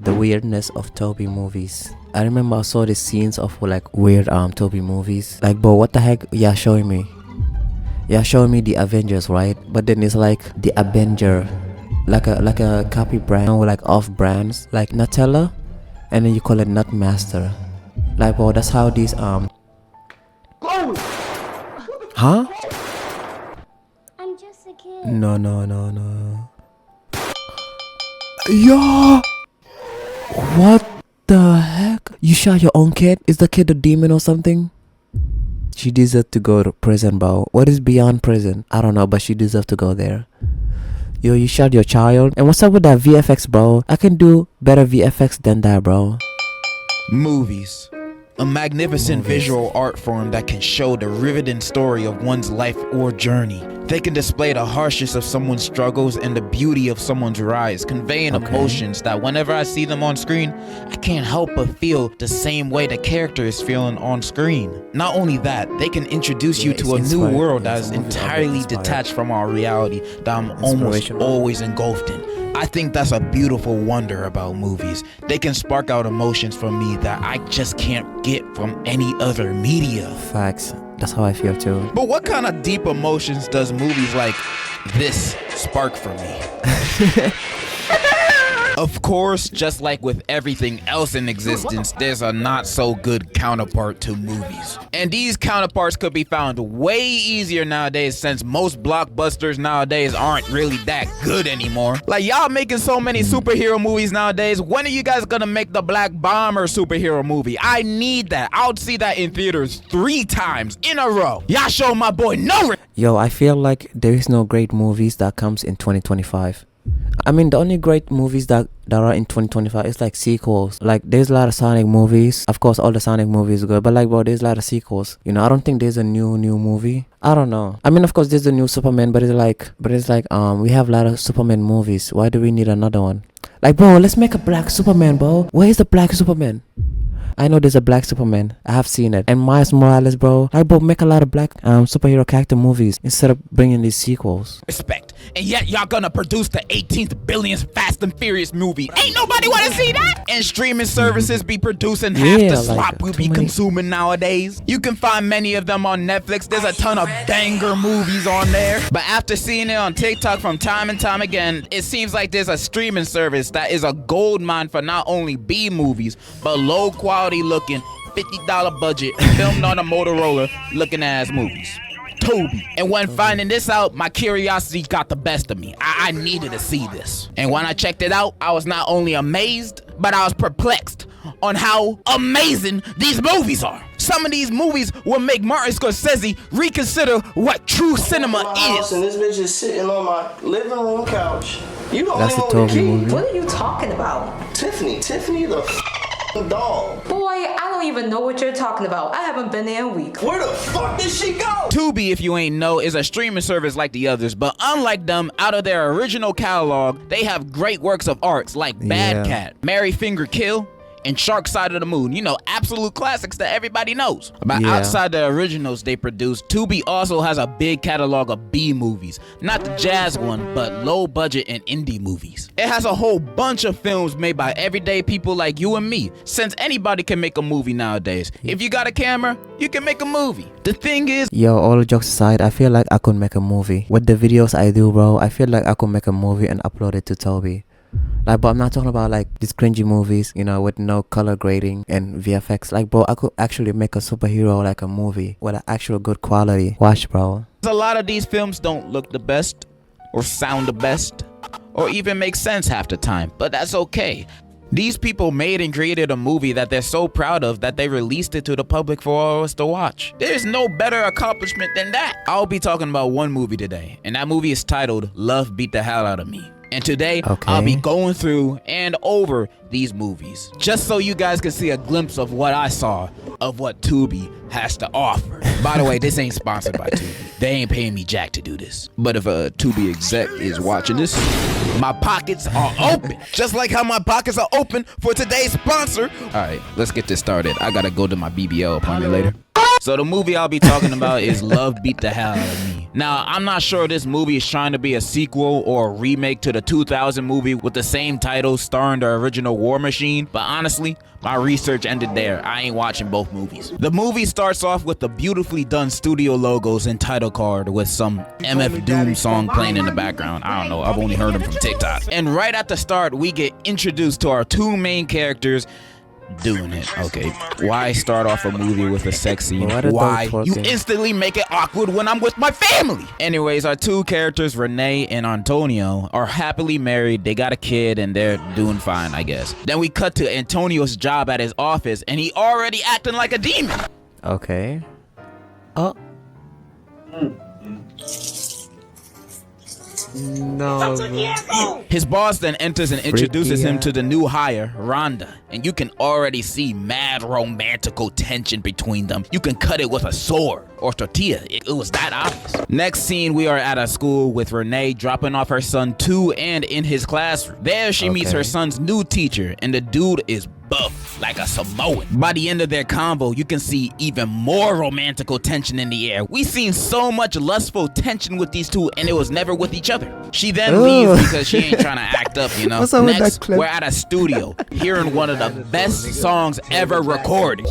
the weirdness of TUBI movies. I remember I saw the scenes of like weird TUBI movies. Like, bro, what the heck? Yeah, showing me. Yeah, showing me the Avengers, right? But then it's like the Avenger, like a copy brand, or like off brands, like Nutella, and then you call it Nutmaster. Like, bro, that's how these Huh? I'm just a kid. No. Yo! What the heck? You shot your own kid? Is the kid a demon or something? She deserves to go to prison, bro. What is beyond prison? I don't know, but she deserves to go there. Yo, you shot your child? And what's up with that VFX, bro? I can do better VFX than that, bro. Movies. A magnificent visual art form that can show the riveting story of one's life or journey. They can display the harshness of someone's struggles and the beauty of someone's rise, conveying emotions that whenever I see them on screen, I can't help but feel the same way the character is feeling on screen. Not only that, they can introduce you to a new world that is entirely detached from our reality that I'm almost always engulfed in. I think that's a beautiful wonder about movies. They can spark out emotions from me that I just can't get from any other media. Facts. That's how I feel too. But what kind of deep emotions does movies like this spark for me? Of course, just like with everything else in existence, there's a not so good counterpart to movies. And these counterparts could be found way easier nowadays since most blockbusters nowadays aren't really that good anymore. Like, y'all making so many superhero movies nowadays. When are you guys gonna make the Black Bomber superhero movie? I need that. I would see that in theaters 3 times in a row. Y'all show my boy no. Yo, I feel like there is no great movies that comes in 2025. I mean, the only great movies that are in 2025 is like sequels. Like, there's a lot of Sonic movies. Of course, all the Sonic movies are good, but like, bro, there's a lot of sequels. You know, I don't think there's a new movie. I don't know. I mean, of course, there's a new Superman, but it's like we have a lot of Superman movies. Why do we need another one? Like, bro, let's make a black Superman, bro. Where is the black Superman? I know there's a black Superman. I have seen it. And Miles Morales, bro. Like, bro, make a lot of black superhero character movies instead of bringing these sequels. Respect. And yet y'all gonna produce the 18th billionth Fast and Furious movie. Ain't nobody wanna see that. And streaming services be producing half the slop we be consuming nowadays. You can find many of them on Netflix. There's a ton of banger movies on there. But after seeing it on TikTok from time and time again, it seems like there's a streaming service that is a gold mine for not only B movies, but low quality looking, $50 budget, filmed on a Motorola looking ass movies. TUBI. And when finding this out, my curiosity got the best of me. I needed to see this. And when I checked it out, I was not only amazed, but I was perplexed on how amazing these movies are. Some of these movies will make Martin Scorsese reconsider what true cinema is. And this bitch is sitting on my living room couch. You don't That's even a know the TUBI key. movie. What are you talking about? Tiffany the dog. Boy, I don't even know what you're talking about. I haven't been there in a week. Where the fuck did she go? TUBI, if you ain't know, is a streaming service like the others, but unlike them, out of their original catalog, they have great works of arts like Bad Cat, Mary Finger Kill, and Shark Side of the Moon. You know, absolute classics that everybody knows. But outside the originals they produce, TUBI also has a big catalog of B movies. Not the jazz one, but low budget and indie movies. It has a whole bunch of films made by everyday people like you and me, since anybody can make a movie nowadays. If you got a camera, you can make a movie. The thing is, yo, all jokes aside, I feel like I could make a movie. With the videos I do, bro, I feel like I could make a movie and upload it to TUBI. Like, but I'm not talking about like these cringy movies, you know, with no color grading and VFX. Like, bro, I could actually make a superhero like a movie with an actual good quality. Watch, bro. a lot of these films don't look the best or sound the best or even make sense half the time, but that's okay. These people made and created a movie that they're so proud of that they released it to the public for all of us to watch. There's no better accomplishment than that. I'll be talking about one movie today, and that movie is titled Love Beat the Hell Out of Me. And today, I'll be going through and over these movies, just so you guys can see a glimpse of what I saw of what TUBI has to offer. By the way, this ain't sponsored by TUBI. They ain't paying me jack to do this. But if a TUBI exec is watching this, my pockets are open. Just like how my pockets are open for today's sponsor. All right, let's get this started. I gotta go to my BBL appointment later. So the movie I'll be talking about is Love Beat the Hell Out of Me. Now, I'm not sure this movie is trying to be a sequel or a remake to the 2000 movie with the same title starring the original War Machine, but honestly, my research ended there. I ain't watching both movies. The movie starts off with the beautifully done studio logos and title card with some MF Doom song playing in the background. I don't know, I've only heard them from TikTok. And right at the start, we get introduced to our two main characters doing it. Okay, why start off a movie with a sex scene? Why? You instantly make it awkward when I'm with my family. Anyways, our two characters, Renee and Antonio, are happily married. They got a kid and they're doing fine, I guess. Then we cut to Antonio's job at his office and he already acting like a demon. Okay. Oh. No. His boss then enters and introduces him to the new hire, Rhonda, and you can already see mad romantical tension between them. You can cut it with a sword or tortilla. It was that obvious. Next scene, we are at a school with Renee dropping off her son to and in his classroom. There she meets her son's new teacher, and the dude is buff like a Samoan. By the end of their convo, you can see even more romantical tension in the air. We seen so much lustful tension with these two, and it was never with each other. She then leaves because she ain't trying to act up, you know. Next, we're at a studio, hearing one of the best songs ever recorded.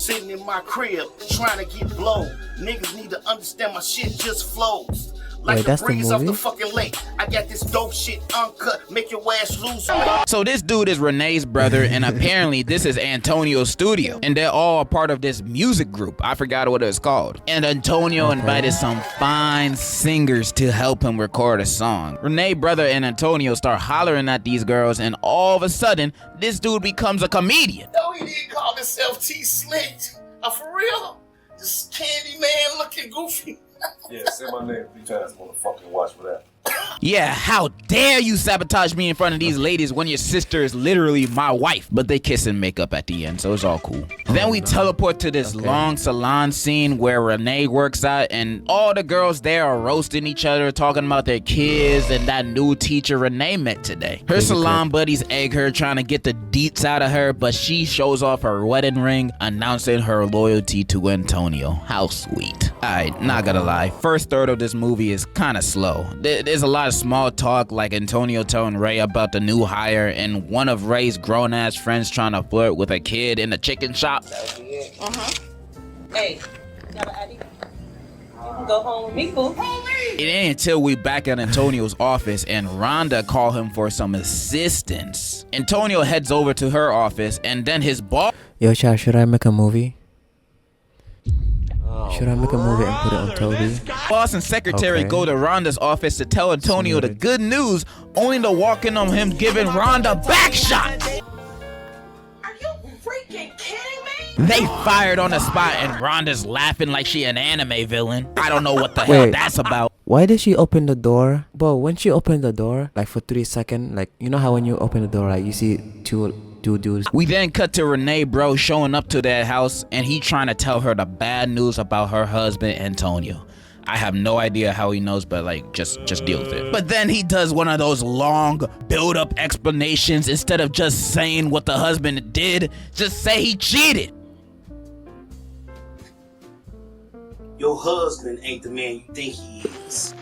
Sitting in my crib, trying to get blown. Niggas need to understand my shit just flows. Like wait, that's the breeze the off movie? the fucking lake. I got this dope shit uncut, make your ass lose. So this dude is Renee's brother, and apparently this is Antonio's studio, and they're all a part of this music group. I forgot what it's called. And Antonio invited some fine singers to help him record a song. Renee's brother and Antonio start hollering at these girls, and all of a sudden, this dude becomes a comedian. No, he didn't call himself T-Slick. For real? This candy man looking goofy. Yeah, say my name 3 times, motherfucking watch for that. Yeah, how dare you sabotage me in front of these ladies when your sister is literally my wife. But they kiss and make up at the end, so it's all cool. Then we teleport to this long salon scene where Renee works out, and all the girls there are roasting each other, talking about their kids and that new teacher Renee met today. Her salon buddies egg her, trying to get the deets out of her, but she shows off her wedding ring, announcing her loyalty to Antonio. How sweet. Alright, not gonna lie, first third of this movie is kinda slow. There's a lot of small talk, like Antonio telling Ray about the new hire and one of Ray's grown-ass friends trying to flirt with a kid in the chicken shop. Hey, you can go home with me, boo. It ain't until we back at Antonio's office and Rhonda call him for some assistance. Antonio heads over to her office and then his boss... Yo, Chad, should I make a movie? Should I make a movie and put it on TUBI? Boss and secretary go to Rhonda's office to tell Antonio the good news, only to walk in on him giving Rhonda back shots. Are you freaking kidding me? They fired on the spot and Rhonda's laughing like she an anime villain. I don't know what the hell that's about. Why did she open the door? Bro, when she opened the door, like for 3 seconds, like, you know how when you open the door, like, you see two dudes. We then cut to Renee bro showing up to their house and he trying to tell her the bad news about her husband Antonio. I have no idea how he knows, but like just deal with it. But then he does one of those long build-up explanations. Instead of just saying what the husband did, just say he cheated. Your husband ain't the man you think he is.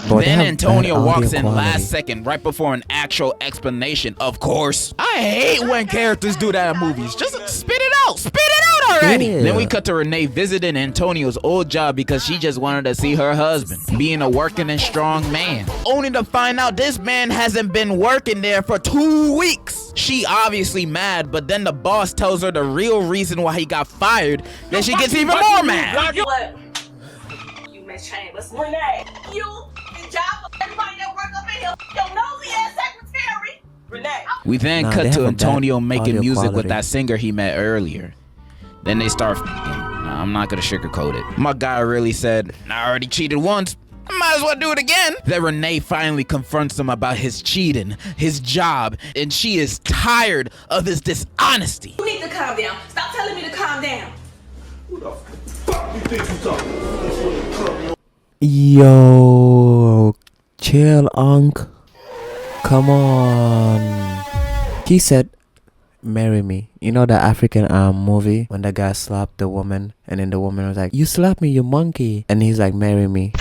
Bro, then Antonio walks in last second, right before an actual explanation, of course. I hate when characters do that in movies. Just spit it out. Spit it out already. Yeah. Then we cut to Renee visiting Antonio's old job because she just wanted to see her husband, being a working and strong man. Only to find out this man hasn't been working there for 2 weeks. She obviously mad, but then the boss tells her the real reason why he got fired. Then she gets even more mad. What? You Miss Chambers. Renee, you, the job of everybody that work up in here, your nosy ass secretary. Renee. We then cut to Antonio making music with that singer he met earlier. Then they start nah, I'm not gonna sugarcoat it. My guy really said, I already cheated once, I might as well do it again. Then Renee finally confronts him about his cheating, his job, and she is tired of his dishonesty. You need to calm down. Stop telling me to calm down. Who the fuck you think you talking? Yo, chill, Unc. Come on. He said, marry me. You know the African movie when the guy slapped the woman and then the woman was like, you slapped me, you monkey. And he's like, marry me.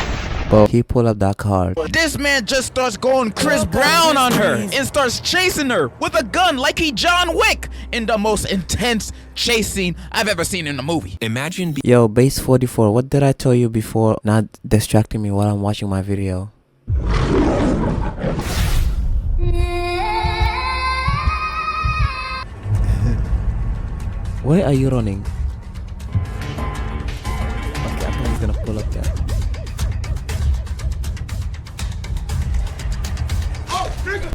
But he pulled up that card. This man just starts going Chris Brown on her and starts chasing her with a gun like he John Wick in the most intense chase scene I've ever seen in a movie. Imagine Yo, base 44, what did I tell you before not distracting me while I'm watching my video? Where are you running? Okay, I think he's gonna pull up there.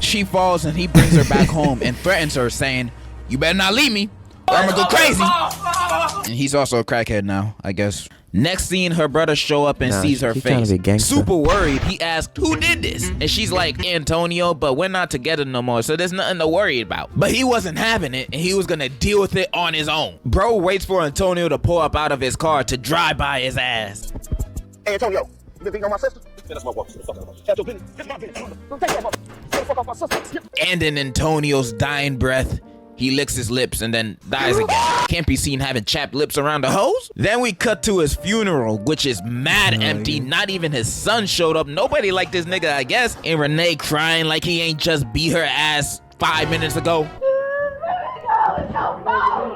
She falls and he brings her back home and threatens her saying, you better not leave me or I'm gonna go crazy. And he's also a crackhead now, I guess. Next scene, her brother show up and sees her face. Super worried, he asked, who did this? And she's like, Antonio, but we're not together no more, so there's nothing to worry about. But he wasn't having it, and he was gonna deal with it on his own. Bro waits for Antonio to pull up out of his car to drive by his ass. Hey, Antonio, you been beating on my sister? That's my wife. That's your business. That's my business. Don't take that motherfucker. Get the fuck off my sister. And in Antonio's dying breath, he licks his lips and then dies again. Can't be seen having chapped lips around the hose. Then we cut to his funeral, which is mad empty. Not even his son showed up. Nobody liked this nigga, I guess. And Renee crying like he ain't just beat her ass 5 minutes ago.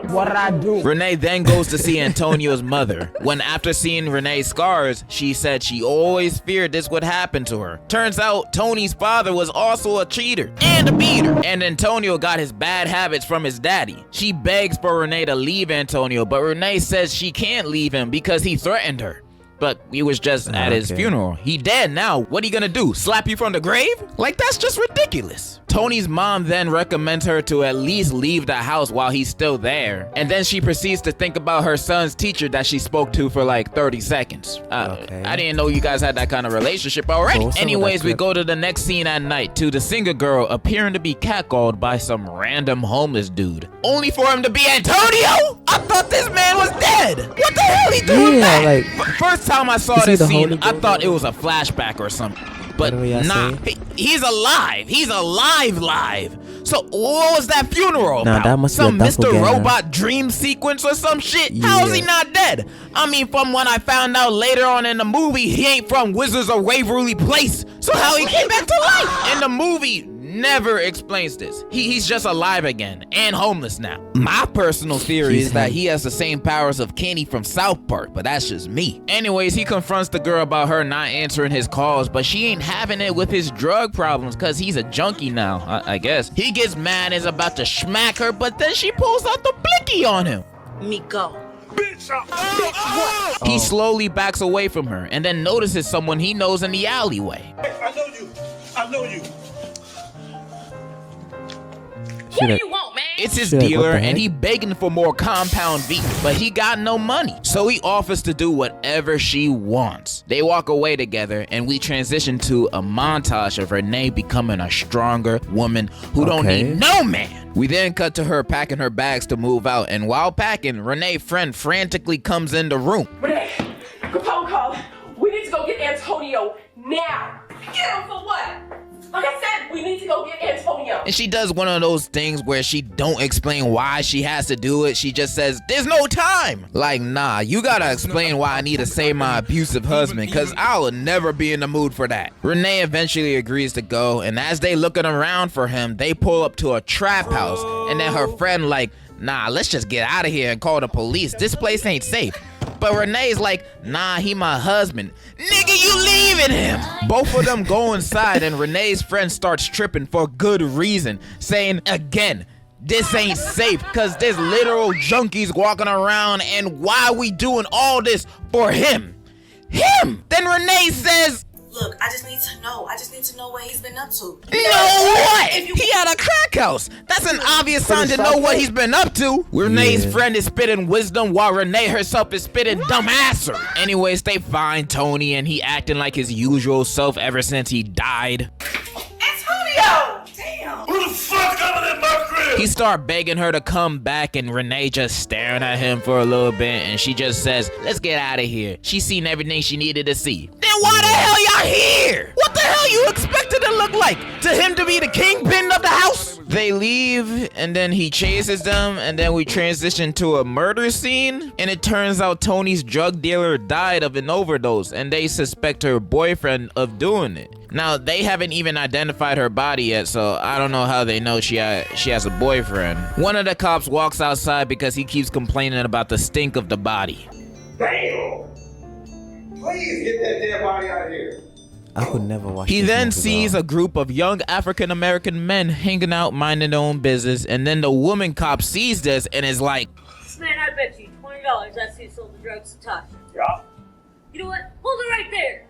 What did I do? Renee then goes to see Antonio's mother. When after seeing Renee's scars, she said she always feared this would happen to her. Turns out Tony's father was also a cheater and a beater. And Antonio got his bad habits from his daddy. She begs for Renee to leave Antonio, but Renee says she can't leave him because he threatened her. But he was just at his funeral. He dead now. What are you gonna do? Slap you from the grave? Like, that's just ridiculous. Tony's mom then recommends her to at least leave the house while he's still there. And then she proceeds to think about her son's teacher that she spoke to for like 30 seconds. I didn't know you guys had that kind of relationship already. Anyways, we go to the next scene at night to the singer girl appearing to be catcalled by some random homeless dude. Only for him to be Antonio? I thought this man was dead. What the hell he doing back? First time I saw this scene, I thought it was a flashback or something. But nah, he's alive. He's alive. So what was that funeral about? That must some be a Mr. Robot dream sequence or some shit? Yeah. How is he not dead? I mean, from what I found out later on in the movie, he ain't from Wizards of Waverly Place. So how he came back to life? In the movie, never explains this. He's just alive again and homeless now. My personal theory is that he has the same powers of Kenny from South Park, but that's just me. Anyways, he confronts the girl about her not answering his calls, but she ain't having it with his drug problems because he's a junkie now, I guess. He gets mad and is about to smack her, but then she pulls out the blicky on him. Miko. Bitch, He slowly backs away from her and then notices someone he knows in the alleyway. I know you. I know you. What do you want, man? It's his dealer and he begging for more compound V, but he got no money. So he offers to do whatever she wants. They walk away together and we transition to a montage of Renee becoming a stronger woman who don't need no man. We then cut to her packing her bags to move out, and while packing, Renee's friend frantically comes in the room. Renee, Capone called. We need to go get Antonio now. Get him for what? Like I said, we need to go get Antonio. And she does one of those things where she don't explain why she has to do it. She just says, there's no time. Like, nah, you gotta explain why I need to save my abusive husband, cause I will never be in the mood for that. Renee eventually agrees to go, and as they looking around for him, they pull up to a trap house, and then her friend like, nah, let's just get out of here and call the police. This place ain't safe. But Renee's like, nah, he my husband. Nigga, you leaving him. Both of them go inside and Renee's friend starts tripping for good reason, saying again, this ain't safe because there's literal junkies walking around, and why we doing all this for him? Then Renee says, look, I just need to know. I just need to know what he's been up to. No what? He had a crack house. That's an obvious sign to know what he's been up to. Renee's friend is spitting wisdom while Renee herself is spitting dumbassery. Anyways, they find Tony and he acting like his usual self ever since he died. Antonio! Damn. Who the fuck coming in my crib? He start begging her to come back and Renee just staring at him for a little bit and she just says, let's get out of here. She's seen everything she needed to see. Then why the hell y'all here? What the hell you expected it look like? To him to be the kingpin of the house? They leave, and then he chases them, and then we transition to a murder scene, and it turns out Tony's drug dealer died of an overdose, and they suspect her boyfriend of doing it. Now, they haven't even identified her body yet, so I don't know how they know she has a boyfriend. One of the cops walks outside because he keeps complaining about the stink of the body. Damn! Please get that dead body out of here. I could never watch. He this then movie, sees though. a group of young African-American men hanging out, minding their own business, and then the woman cop sees this and is like, Man, I bet you $20 I see sold the drugs to Tasha. Yeah. You know what? Hold it right there.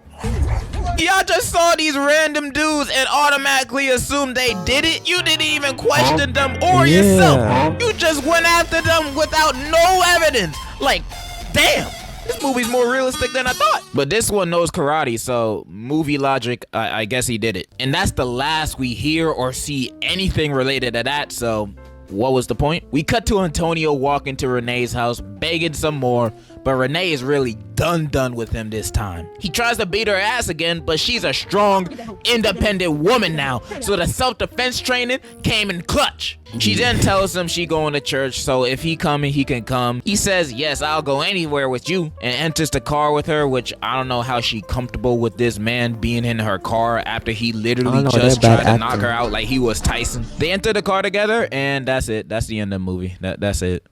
y'all just saw these random dudes and automatically assumed they did it? You didn't even question them or yourself. You just went after them without no evidence. Like, damn. This movie's more realistic than I thought. But this one knows karate, so movie logic, I guess he did it. And that's the last we hear or see anything related to that, so what was the point? We cut to Antonio walking to Renee's house, begging some more, but Renee is really done with him this time. He tries to beat her ass again, but she's a strong, independent woman now, so the self-defense training came in clutch. She then tells him she going to church, so if he coming, he can come. He says, yes, I'll go anywhere with you, and enters the car with her, which I don't know how she comfortable with this man being in her car after he literally just tried to knock her out like he was Tyson. They enter the car together, and that's it. That's the end of the movie. That's it.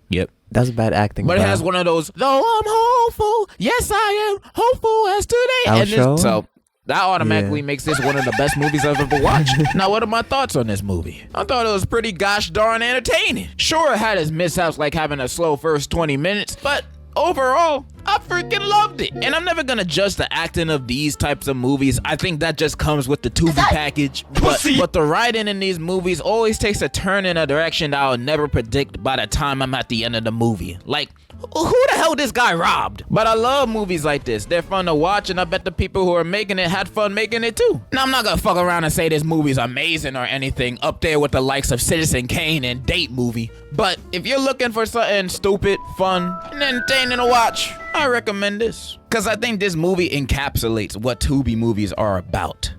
Yep. That's bad acting. But it has one of those, though I'm hopeful, yes I am hopeful as today. So that automatically makes this one of the best movies I've ever watched. Now, what are my thoughts on this movie? I thought it was pretty gosh darn entertaining. Sure, it had its mishaps like having a slow first 20 minutes, but overall, I freaking loved it. And I'm never gonna judge the acting of these types of movies. I think that just comes with the TUBI package. But the writing in these movies always takes a turn in a direction that I'll never predict by the time I'm at the end of the movie. Like, who the hell this guy robbed? But I love movies like this. They're fun to watch, and I bet the people who are making it had fun making it too. Now, I'm not gonna fuck around and say this movie's amazing or anything, up there with the likes of Citizen Kane and Date Movie. But if you're looking for something stupid, fun, and entertaining to watch, I recommend this. Cause I think this movie encapsulates what TUBI movies are about.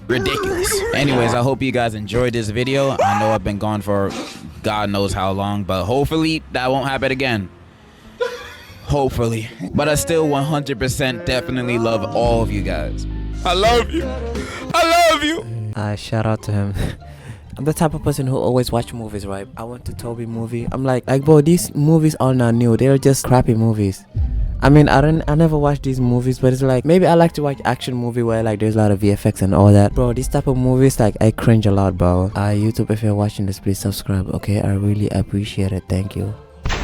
Ridiculous. Anyways, I hope you guys enjoyed this video. I know I've been gone for God knows how long, but hopefully that won't happen again. Hopefully. But I still 100% definitely love all of you guys. I love you. I love you. Shout out to him. I'm the type of person who always watch movies, right? I went to TUBI movie. I'm like, bro, these movies are not new. They're just crappy movies. I mean, I never watch these movies, but it's like, maybe I like to watch action movie where like there's a lot of VFX and all that. Bro, these type of movies, like, I cringe a lot, bro. YouTube, if you're watching this, please subscribe, okay? I really appreciate it. Thank you.